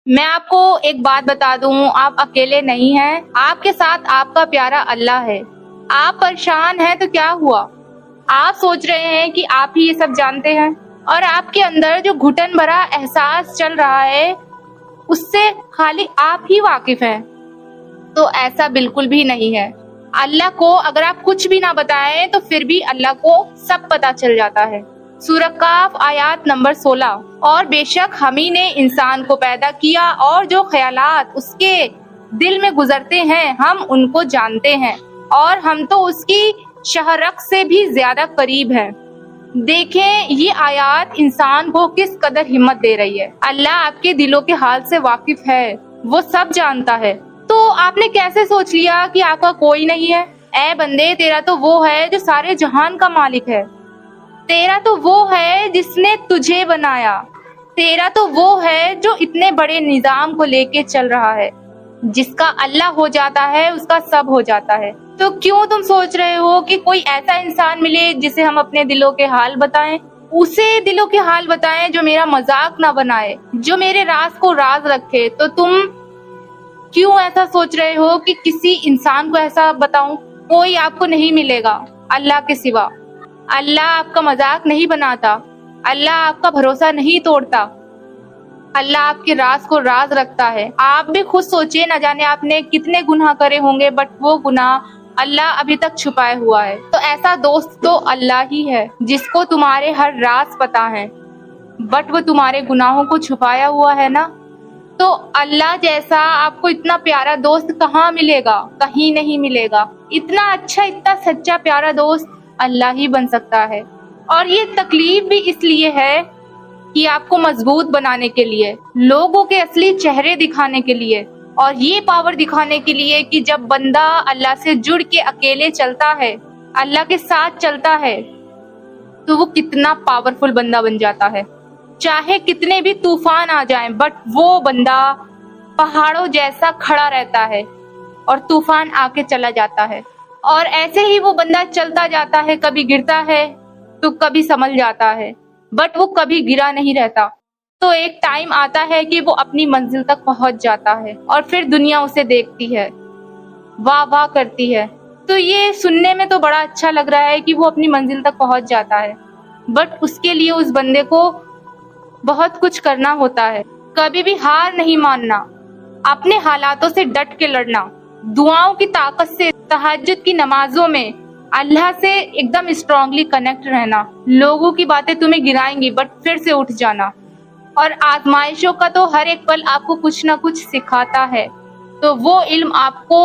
میں آپ کو ایک بات بتا دوں، آپ اکیلے نہیں ہیں، آپ کے ساتھ آپ کا پیارا اللہ ہے۔ آپ پریشان ہیں تو کیا ہوا؟ آپ سوچ رہے ہیں کہ آپ ہی یہ سب جانتے ہیں، اور آپ کے اندر جو گھٹن بھرا احساس چل رہا ہے اس سے خالی آپ ہی واقف ہیں۔ تو ایسا بالکل بھی نہیں ہے۔ اللہ کو اگر آپ کچھ بھی نہ بتائیں تو پھر بھی اللہ کو سب پتا چل جاتا ہے۔ سورہ کاف آیات نمبر 16۔ اور بے شک ہم ہی نے انسان کو پیدا کیا اور جو خیالات اس کے دل میں گزرتے ہیں ہم ان کو جانتے ہیں، اور ہم تو اس کی شہرک سے بھی زیادہ قریب ہیں۔ دیکھیں یہ آیات انسان کو کس قدر ہمت دے رہی ہے۔ اللہ آپ کے دلوں کے حال سے واقف ہے، وہ سب جانتا ہے۔ تو آپ نے کیسے سوچ لیا کہ آپ کا کوئی نہیں ہے؟ اے بندے، تیرا تو وہ ہے جو سارے جہان کا مالک ہے، تیرا تو وہ ہے جس نے تجھے بنایا، تیرا تو وہ ہے جو اتنے بڑے نظام کو لے کے چل رہا ہے۔ جس کا اللہ ہو جاتا ہے اس کا سب ہو جاتا ہے۔ تو کیوں تم سوچ رہے ہو کہ کوئی ایسا انسان ملے جسے ہم اپنے دلوں کے حال بتائیں؟ اسے دلوں کے حال بتائیں جو میرا مذاق نہ بنائے، جو میرے راز کو راز رکھے۔ تو تم کیوں ایسا سوچ رہے ہو کہ کسی انسان کو ایسا بتاؤں؟ کوئی آپ کو نہیں ملے گا اللہ کے سوا۔ اللہ آپ کا مذاق نہیں بناتا، اللہ آپ کا بھروسہ نہیں توڑتا، اللہ آپ کے راز کو راز رکھتا ہے۔ آپ بھی خود سوچئے، نہ جانے آپ نے کتنے گناہ کرے ہوں گے، بٹ وہ گناہ اللہ ابھی تک چھپائے ہوا ہے۔ تو ایسا دوست تو اللہ ہی ہے جس کو تمہارے ہر راز پتا ہے، بٹ وہ تمہارے گناہوں کو چھپایا ہوا ہے نا۔ تو اللہ جیسا آپ کو اتنا پیارا دوست کہاں ملے گا؟ کہیں نہیں ملے گا۔ اتنا اچھا، اتنا سچا پیارا دوست اللہ ہی بن سکتا ہے۔ اور یہ تکلیف بھی اس لیے ہے کہ آپ کو مضبوط بنانے کے لیے، لوگوں کے اصلی چہرے دکھانے کے لیے، اور یہ پاور دکھانے کے لیے کہ جب بندہ اللہ سے جڑ کے اکیلے چلتا ہے، اللہ کے ساتھ چلتا ہے، تو وہ کتنا پاورفل بندہ بن جاتا ہے۔ چاہے کتنے بھی طوفان آ جائیں، بٹ وہ بندہ پہاڑوں جیسا کھڑا رہتا ہے اور طوفان آ کے چلا جاتا ہے۔ اور ایسے ہی وہ بندہ چلتا جاتا ہے، کبھی گرتا ہے تو کبھی سنبھل جاتا ہے، بٹ وہ کبھی گرا نہیں رہتا۔ تو ایک ٹائم آتا ہے کہ وہ اپنی منزل تک پہنچ جاتا ہے، اور پھر دنیا اسے دیکھتی ہے، واہ واہ کرتی ہے۔ تو یہ سننے میں تو بڑا اچھا لگ رہا ہے کہ وہ اپنی منزل تک پہنچ جاتا ہے، بٹ اس کے لیے اس بندے کو بہت کچھ کرنا ہوتا ہے۔ کبھی بھی ہار نہیں ماننا، اپنے حالاتوں سے ڈٹ کے لڑنا، دعاؤں کی طاقت سے، تہجد کی نمازوں میں اللہ سے ایک دم اسٹرانگلی کنیکٹ رہنا۔ لوگوں کی باتیں تمہیں گرائیں گی، بٹ پھر سے اٹھ جانا۔ اور آزمائشوں کا تو ہر ایک پل آپ کو کچھ نہ کچھ سکھاتا ہے، تو وہ علم آپ کو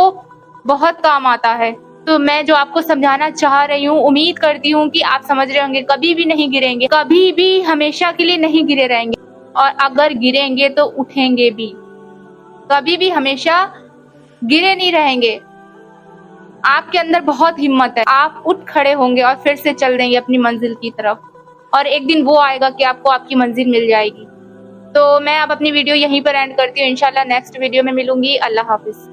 بہت کام آتا ہے۔ تو میں جو آپ کو سمجھانا چاہ رہی ہوں، امید کرتی ہوں کہ آپ سمجھ رہے ہوں گے۔ کبھی بھی نہیں گریں گے، کبھی بھی ہمیشہ کے لیے نہیں گرے رہیں گے، اور اگر گریں گے تو اٹھیں گے بھی، کبھی بھی ہمیشہ گرے نہیں رہیں گے۔ آپ کے اندر بہت ہمت ہے، آپ اٹھ کھڑے ہوں گے اور پھر سے چل دیں گے اپنی منزل کی طرف، اور ایک دن وہ آئے گا کہ آپ کو آپ کی منزل مل جائے گی۔ تو میں اب اپنی ویڈیو یہیں پر اینڈ کرتی ہوں، انشاءاللہ نیکسٹ ویڈیو میں ملوں گی۔ اللہ حافظ۔